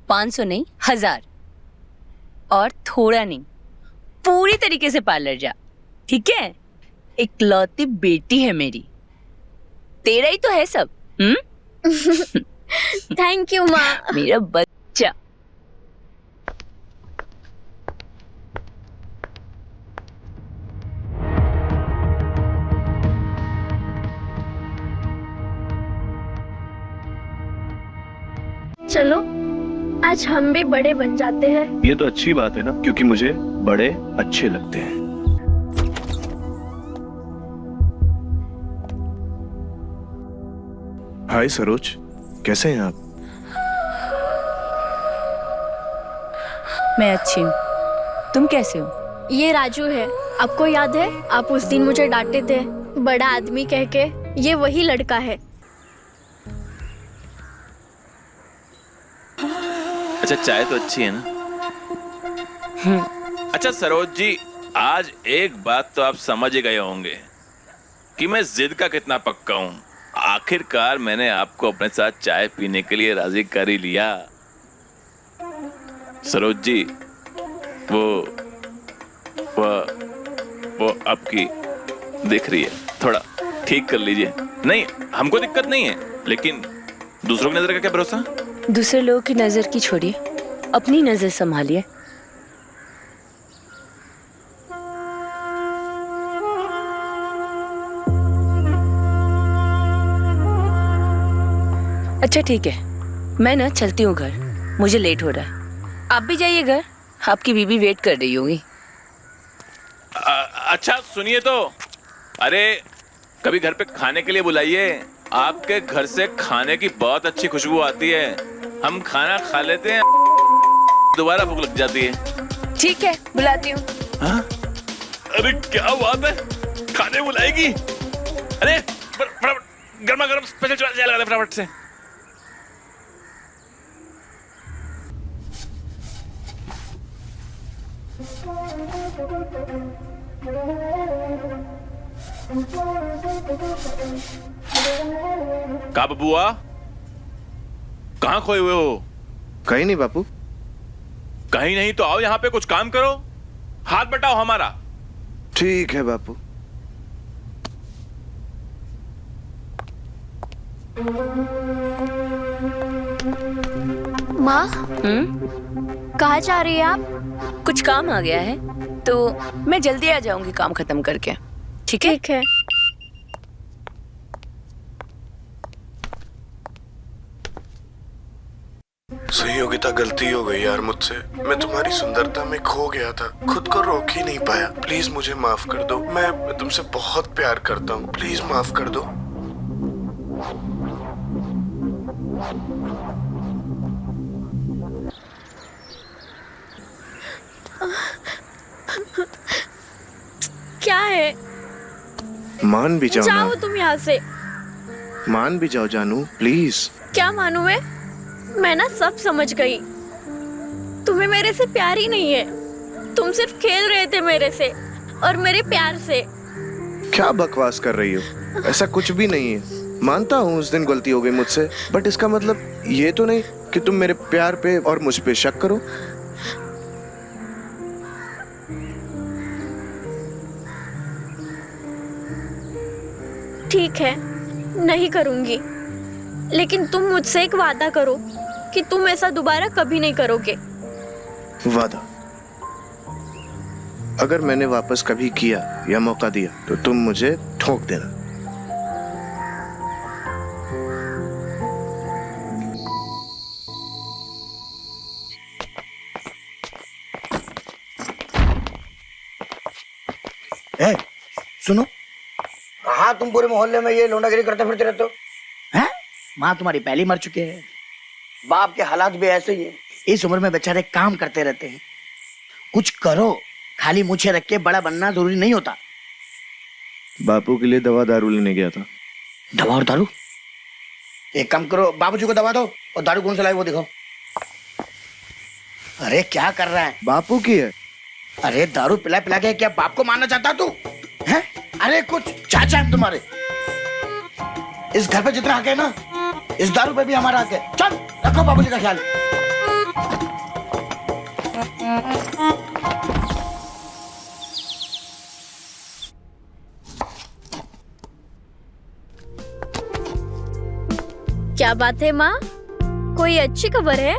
500 नहीं 1000, और थोड़ा नहीं, पूरी तरीके से पार्लर जा, ठीक है? इकलौती बेटी है मेरी, तेरा ही तो है सब। थैंक यू माँ। मेरा बच्चा। चलो आज हम भी बड़े बन जाते हैं। ये तो अच्छी बात है ना, क्योंकि मुझे बड़े अच्छे लगते हैं। हाय सरोज, कैसे हैं आप? मैं अच्छी हूँ, तुम कैसे हो? ये राजू है, आपको याद है आप उस दिन मुझे डांटे थे बड़ा आदमी कह के? ये वही लड़का है। अच्छा, चाय तो अच्छी है ना? अच्छा सरोज जी, आज एक बात तो आप समझ ही गए होंगे कि मैं जिद का कितना पक्का हूं। आखिरकार मैंने आपको अपने साथ चाय पीने के लिए राजी कर ही लिया। सरोज जी, वो आपकी दिख रही है, थोड़ा ठीक कर लीजिए। नहीं, हमको दिक्कत नहीं है, लेकिन दूसरों की नजर का क्या भरोसा? दूसरे लोगों की नजर की छोड़िए, अपनी नजर संभालिए। अच्छा ठीक है, मैं ना चलती हूँ घर, मुझे लेट हो रहा है। आप भी जाइए घर, आपकी बीबी वेट कर रही होगी। अच्छा सुनिए तो, अरे कभी घर पे खाने के लिए बुलाइए। आपके घर से खाने की बहुत अच्छी खुशबू आती है। हम खाना खा लेते हैं, दोबारा भूख लग जाती है। ठीक है, बुलाती हूँ। हाँ? अरे क्या बात है, खाने बुलाएगी? अरे फटाफट गर्मा गर्म स्पेशल चाय लगा दे फटाफट से। का बबुआ, कहाँ खोए हुए हो? कहीं नहीं बापू। कहीं नहीं तो आओ यहाँ पे कुछ काम करो, हाथ बटाओ हमारा। ठीक है बापू। माँ, कहाँ जा रही है आप? कुछ काम आ गया है तो मैं जल्दी आ जाऊंगी काम खत्म करके, ठीक है? ठीक है। संयोगिता, गलती हो गई यार मुझसे। मैं तुम्हारी सुंदरता में खो गया था, खुद को रोक ही नहीं पाया। प्लीज मुझे माफ कर दो। मैं तुमसे बहुत प्यार करता हूँ, प्लीज माफ कर दो। क्या है? मान भी जाओ जाओ ना। तुम यहाँ से। मान भी जाओ जानू, प्लीज। क्या मानूं मैं ना सब समझ गई। तुम्हें मेरे से प्यार ही नहीं है, तुम सिर्फ खेल रहे थे मेरे से और मेरे प्यार से। क्या बकवास कर रही हो? ऐसा कुछ भी नहीं है। मानता हूँ उस दिन गलती हो गई मुझसे, बट इसका मतलब ये तो नहीं कि तुम मेरे प्यार पे और मुझ पे शक करो। ठीक है, नहीं करूंगी, लेकिन तुम मुझसे एक वादा करो कि तुम ऐसा दोबारा कभी नहीं करोगे। वादा? अगर मैंने वापस कभी किया या मौका दिया तो तुम मुझे ठोक देना। ए, सुनो। हाँ, तुम पूरे मोहल्ले में ये लोंडागिरी करते फिरते रहते हो हैं? माँ तुम्हारी पहले मर चुके हैं, बाप के हालात भी ऐसे ही है। इस उम्र में बेचारे काम करते रहते हैं। कुछ करो, खाली मुझे रख के बड़ा बनना जरूरी नहीं होता। बापू के लिए दवा दारू लेने गया था। दवा और दारू? एक काम करो, बाबूजी को दवा दो और दारू कौन सा लाए वो दिखाओ। अरे क्या कर रहा है? बापू की है। अरे दारू पिला पिला के क्या बाप को मारना चाहता तू हैं? अरे कुछ चाचा है तुम्हारे। इस घर पे जितना हक है ना, इस दारू पे भी हमारा हक है। चल रखो बाबूजी का ख्याल। क्या बात है माँ, कोई अच्छी खबर है?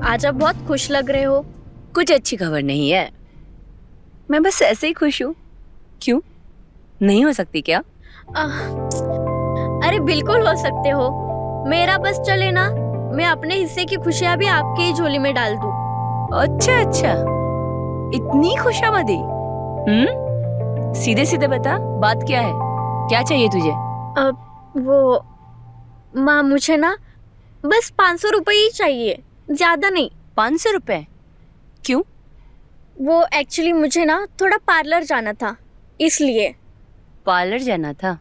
आज आप बहुत खुश लग रहे हो। कुछ अच्छी खबर नहीं है, मैं बस ऐसे ही खुश हूँ। क्यों, नहीं हो सकती क्या? अरे बिल्कुल हो सकते हो, मेरा बस चले ना, मैं अपने हिस्से की खुशियाँ भी आपकी ही झोली में डाल दूँ। अच्छा अच्छा, इतनी खुशामदी। सीधे सीधे बता, बात क्या है, क्या चाहिए तुझे? वो माँ, मुझे ना बस 500 रुपए ही चाहिए, ज्यादा नहीं। 500 रुपए? क्यों? वो एक्चुअली मुझे ना थोड़ा पार्लर जाना था, इसलिए। पार्लर जाना था?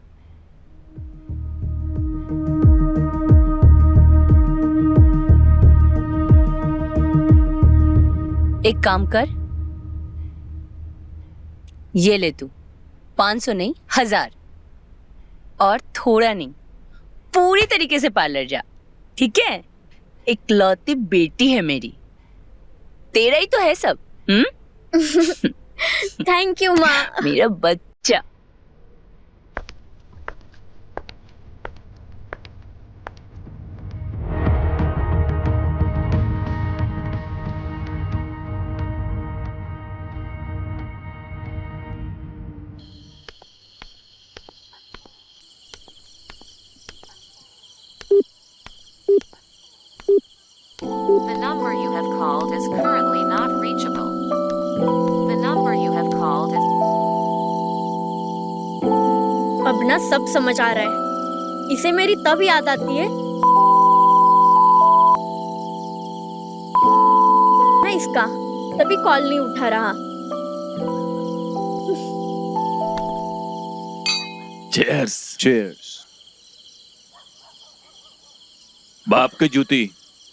एक काम कर, ये ले तू, 500 नहीं 1000, और थोड़ा नहीं, पूरी तरीके से पार्लर जा, ठीक है? इकलौती बेटी है मेरी, तेरा ही तो है सब। थैंक यू माँ। मेरा बच्चा। The number you have called is currently not reachable. The number you have called is... अब ना सब समझ आ रहा है, इसे मेरी तब याद आती है ना इसका, तभी कॉल नहीं उठा रहा। चीयर्स। चीयर्स। बाप की जूती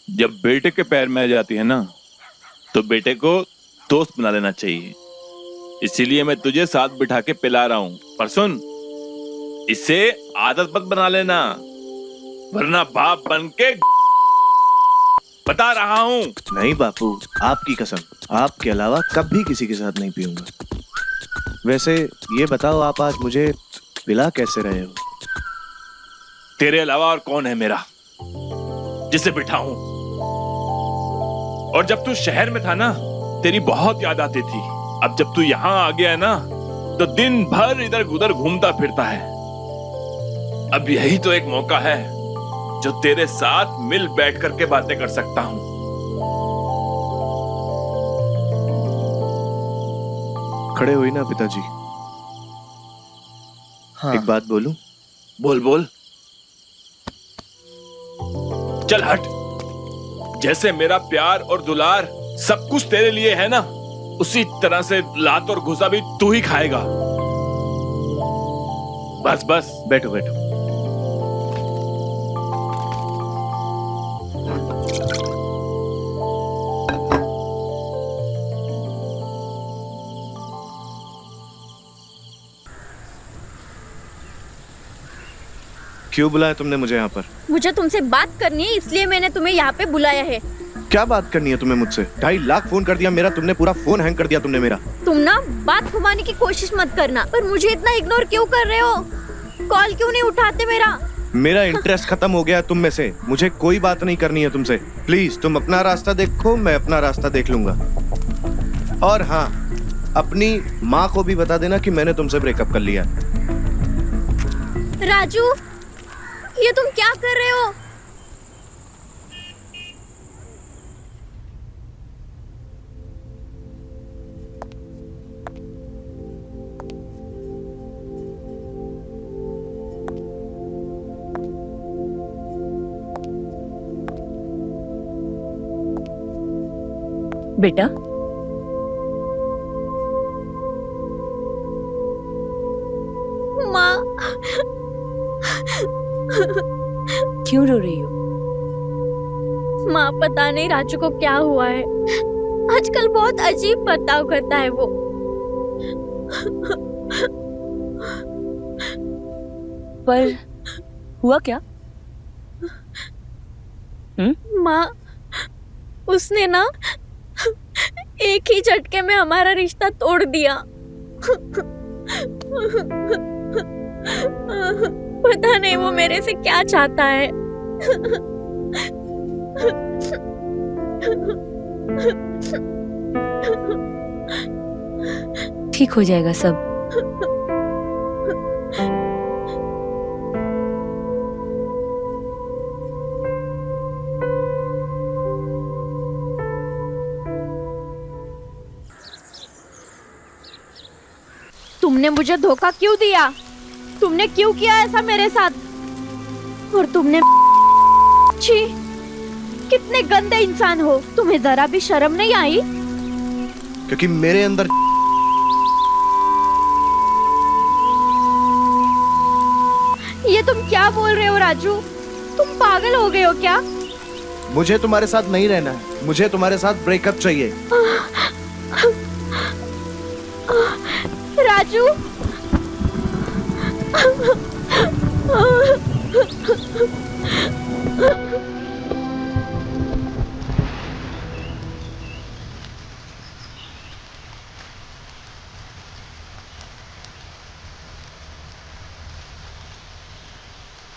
जब बेटे के पैर में आ जाती है ना, तो बेटे को दोस्त बना लेना चाहिए। इसीलिए मैं तुझे साथ बिठा के पिला रहा हूं, पर सुन, इसे आदत मत बना लेना, वरना बाप बन के बता रहा हूं। नहीं बापू, आपकी कसम, आपके अलावा कभी किसी के साथ नहीं पीऊंगा। वैसे ये बताओ, आप आज मुझे पिला कैसे रहे हो? तेरे अलावा और कौन है मेरा जिसे बिठाऊं? और जब तू शहर में था ना, तेरी बहुत याद आती थी। अब जब तू यहाँ आ गया है ना, तो दिन भर इधर उधर घूमता फिरता है। अब यही तो एक मौका है जो तेरे साथ मिल बैठ करके बातें कर सकता हूं। खड़े हुई ना पिताजी। हाँ। एक बात बोलूं? बोल बोल। चल हट। जैसे मेरा प्यार और दुलार सब कुछ तेरे लिए है ना, उसी तरह से लात और घुसा भी तू ही खाएगा। बस बस, बैठो बैठो। क्यों बुलाया तुमने मुझे यहाँ पर? मुझे तुमसे बात करनी है, इसलिए मैंने तुम्हें यहाँ पे बुलाया है। क्या बात करनी है तुम्हें मुझसे? 2.5 लाख फोन कर दिया मेरा तुमने, पूरा फोन हैंग कर दिया तुमने मेरा। तुम ना बात घुमाने की कोशिश मत करना, पर मुझे इतना इग्नोर क्यों कर रहे हो? कॉल क्यों नहीं उठाते मेरा? मेरा इंटरेस्ट खत्म हो गया तुम में से, मुझे कोई बात नहीं करनी है तुमसे। प्लीज तुम अपना रास्ता देखो, मैं अपना रास्ता देख लूंगा। और हाँ, अपनी माँ को भी बता देना कि मैंने तुमसे ब्रेकअप कर लिया। राजू, ये तुम क्या कर रहे हो? बेटा, माँ, क्यों रो रही हो? माँ, पता नहीं राजू को क्या हुआ है, आजकल बहुत अजीब बर्ताव करता है वो। पर हुआ क्या? माँ, उसने ना एक ही झटके में हमारा रिश्ता तोड़ दिया। पता नहीं वो मेरे से क्या चाहता है। ठीक हो जाएगा सब। तुमने मुझे धोखा क्यों दिया? तुमने क्यों किया ऐसा मेरे साथ? और तुमने छी, कितने गंदे इंसान हो। तुम्हें जरा भी शर्म नहीं आई? क्योंकि मेरे अंदर ये तुम क्या बोल रहे हो राजू? तुम पागल हो गए हो क्या? मुझे तुम्हारे साथ नहीं रहना है, मुझे तुम्हारे साथ ब्रेकअप चाहिए। राजू,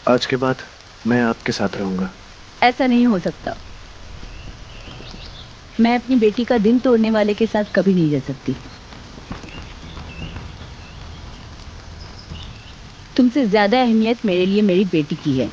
आज के बाद मैं आपके साथ रहूंगा। ऐसा नहीं हो सकता। मैं अपनी बेटी का दिल तोड़ने वाले के साथ कभी नहीं रह सकती। तुमसे ज्यादा अहमियत मेरे लिए मेरी बेटी की है।